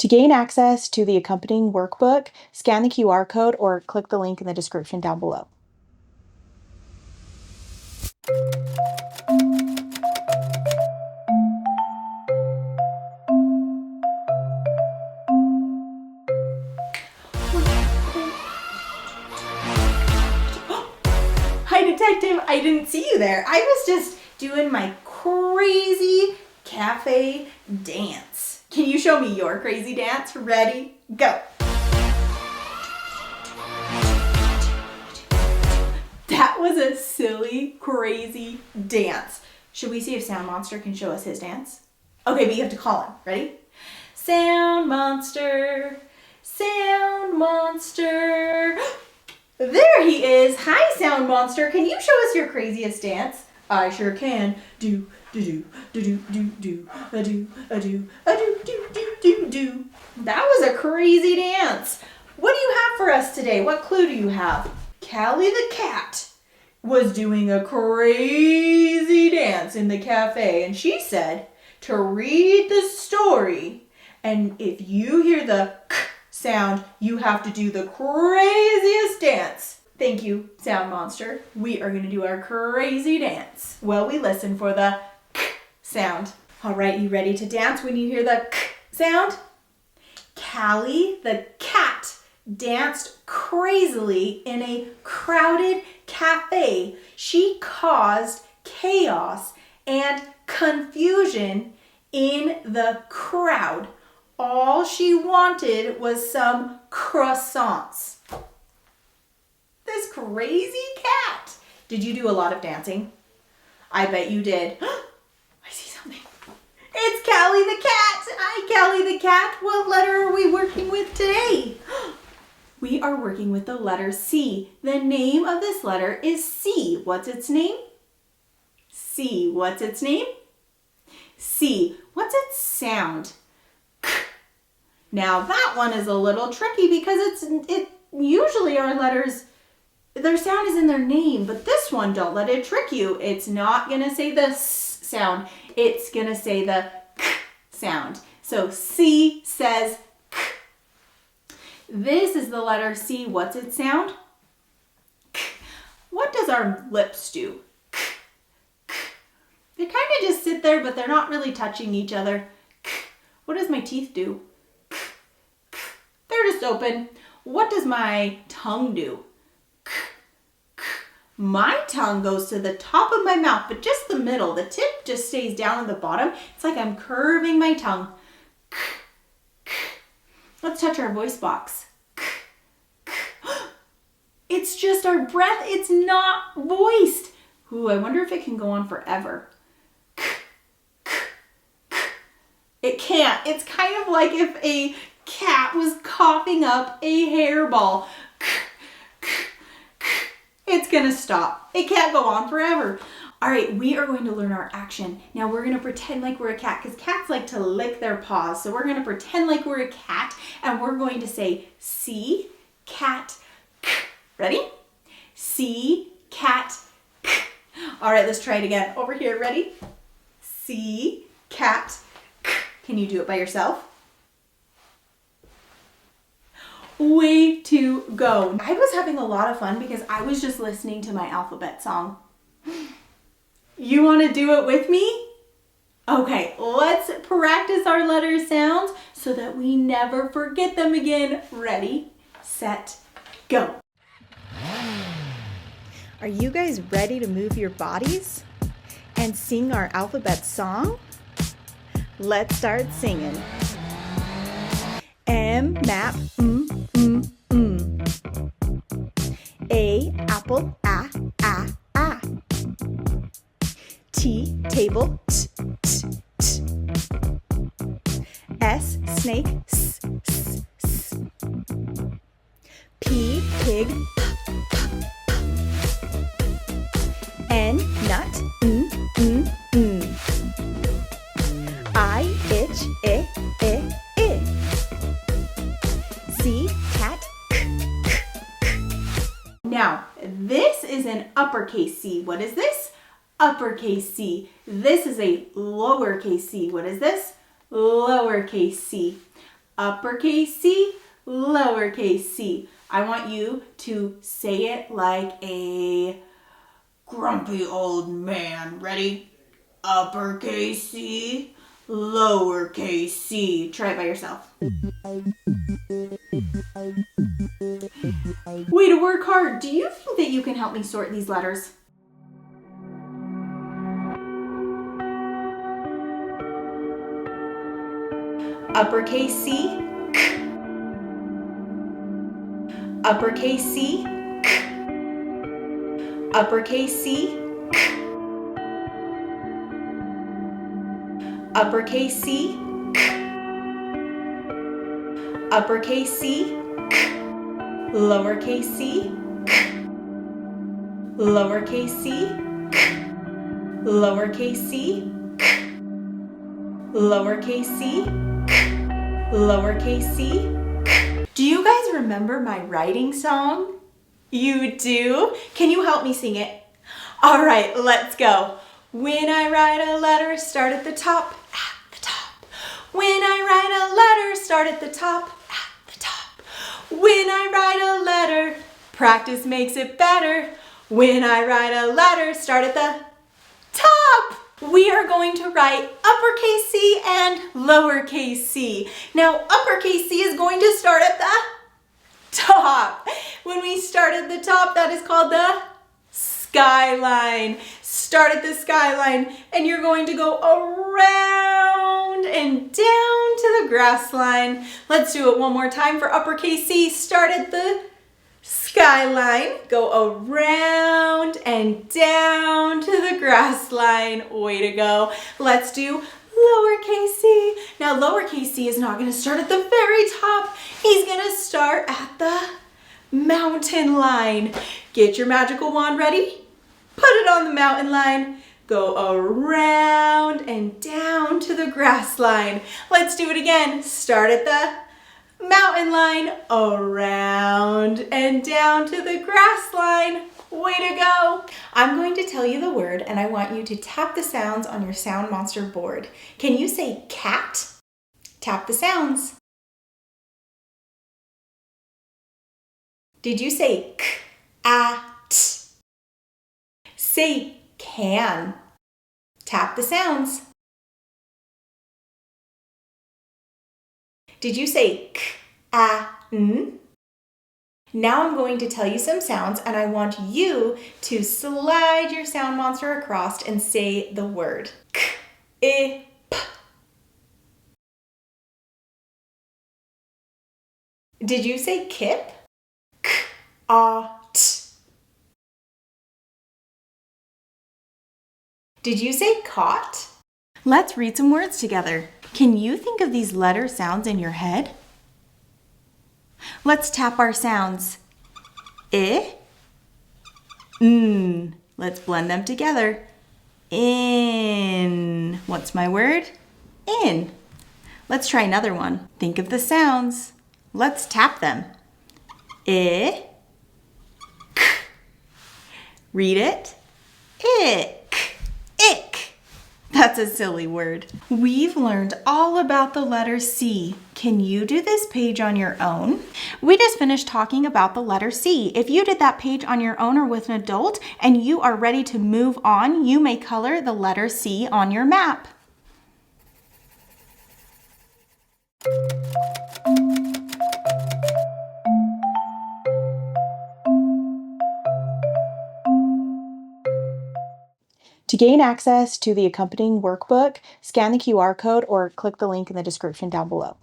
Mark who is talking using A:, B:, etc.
A: To gain access to the accompanying workbook, scan the QR code or click the link in the description down below.
B: Hi, Detective. I didn't see you there. I was just doing my crazy cafe dance. Can you show me your crazy dance? Ready? Go. That was a silly, crazy dance. Should we see if Sound Monster can show us his dance? Okay, but you have to call him. Ready? Sound Monster, Sound Monster. There he is. Hi, Sound Monster. Can you show us your craziest dance? I sure can. Do, do, do, do, do, do, a do, a do, a do, do, do, do, do. That was a crazy dance. What do you have for us today? What clue do you have? Callie the cat was doing a crazy dance in the cafe, and she said to read the story, and if you hear the k sound, you have to do the craziest dance. Thank you, Sound Monster. We are going to do our crazy dance while we listen for the k sound. All right, you ready to dance when you hear the k sound? Callie the cat danced crazily in a crowded cafe. She caused chaos and confusion in the crowd. All she wanted was some croissants. This crazy cat. Did you do a lot of dancing? I bet you did. I see something. It's Callie the cat. Hi, Callie the cat. What letter are we working with today? We are working with the letter C. The name of this letter is C. What's its name? C. What's its name? C. What's its sound? Now that one is a little tricky because usually our letters, their sound is in their name, but this one, don't let it trick you. It's not gonna say the S sound. It's gonna say the K sound. So C says K. This is the letter C. What's its sound? K. What does our lips do? K. K. They kind of just sit there, but they're not really touching each other. K. What does my teeth do? K. K. They're just open. What does my tongue do? K. K. My tongue goes to the top of my mouth, but just the middle. The tip just stays down at the bottom. It's like I'm curving my tongue. K. K. Let's touch our voice box. K. K. It's just our breath. It's not voiced. Ooh, I wonder if it can go on forever. K. K. K. It can't. It's kind of like if a cat was coughing up a hairball. K. K. K. It's gonna stop. It can't go on forever. All right, we are going to learn our action. Now we're gonna pretend like we're a cat because cats like to lick their paws. So we're gonna pretend like we're a cat and we're going to say C, cat, k. Ready? C, cat, k. All right, let's try it again. Over here, ready? C, cat, k. Can you do it by yourself? Way to go. I was having a lot of fun because I was just listening to my alphabet song. You want to do it with me? Okay, let's practice our letter sounds so that we never forget them again. Ready, set, go.
A: Are you guys ready to move your bodies and sing our alphabet song? Let's start singing. M, map, A, apple, a. T, table, t. S, snake, s. P, pig, p. N, nut, n. I, itch, I. C, cat, k.
B: Now, this is an uppercase C. What is this? Uppercase C. This is a lowercase c. What is this? Lowercase c. uppercase C, lowercase c. I want you to say it like a grumpy old man. Ready? Uppercase C, lowercase c. Try it by yourself. Way to work hard. Do you think that you can help me sort these letters? Uppercase C, uppercase C, uppercase C, uppercase C, uppercase C, lowercase c, lowercase c, lowercase c, lowercase c, lowercase c. Do you guys remember my writing song? You do? Can you help me sing it? All right, let's go. When I write a letter, start at the top, at the top. When I write a letter, start at the top, at the top. When I write a letter, practice makes it better. When I write a letter, start at the top. We are going to write uppercase C and lowercase c. Now, uppercase C is going to start at the top. When we start at the top, that is called the skyline. Start at the skyline, and you're going to go around and down to the grass line. Let's do it one more time for uppercase C. Start at the skyline, go around and down to the grass line. Way to go. Let's do lowercase c. Now, lowercase c is not going to start at the very top. He's going to start at the mountain line. Get your magical wand ready. Put it on the mountain line. Go around and down to the grass line. Let's do it again. Start at the mountain line, around and down to the grass line. Way to go. I'm going to tell you the word, and I want you to tap the sounds on your Sound Monster board. Can you say cat? Tap the sounds. Did you say k, a, t? Say can. Tap the sounds. Did you say k, a, n? Now I'm going to tell you some sounds, and I want you to slide your Sound Monster across and say the word. K, I, p. Did you say kip? K, a, t. Did you say caught? Let's read some words together. Can you think of these letter sounds in your head? Let's tap our sounds. I, n. Let's blend them together. In. What's my word? In. Let's try another one. Think of the sounds. Let's tap them. I, k. Read it. Ick. Ick. That's a silly word. We've learned all about the letter C. Can you do this page on your own? We just finished talking about the letter C. If you did that page on your own or with an adult and you are ready to move on, you may color the letter C on your map. To gain access to the accompanying workbook, scan the QR code or click the link in the description down below.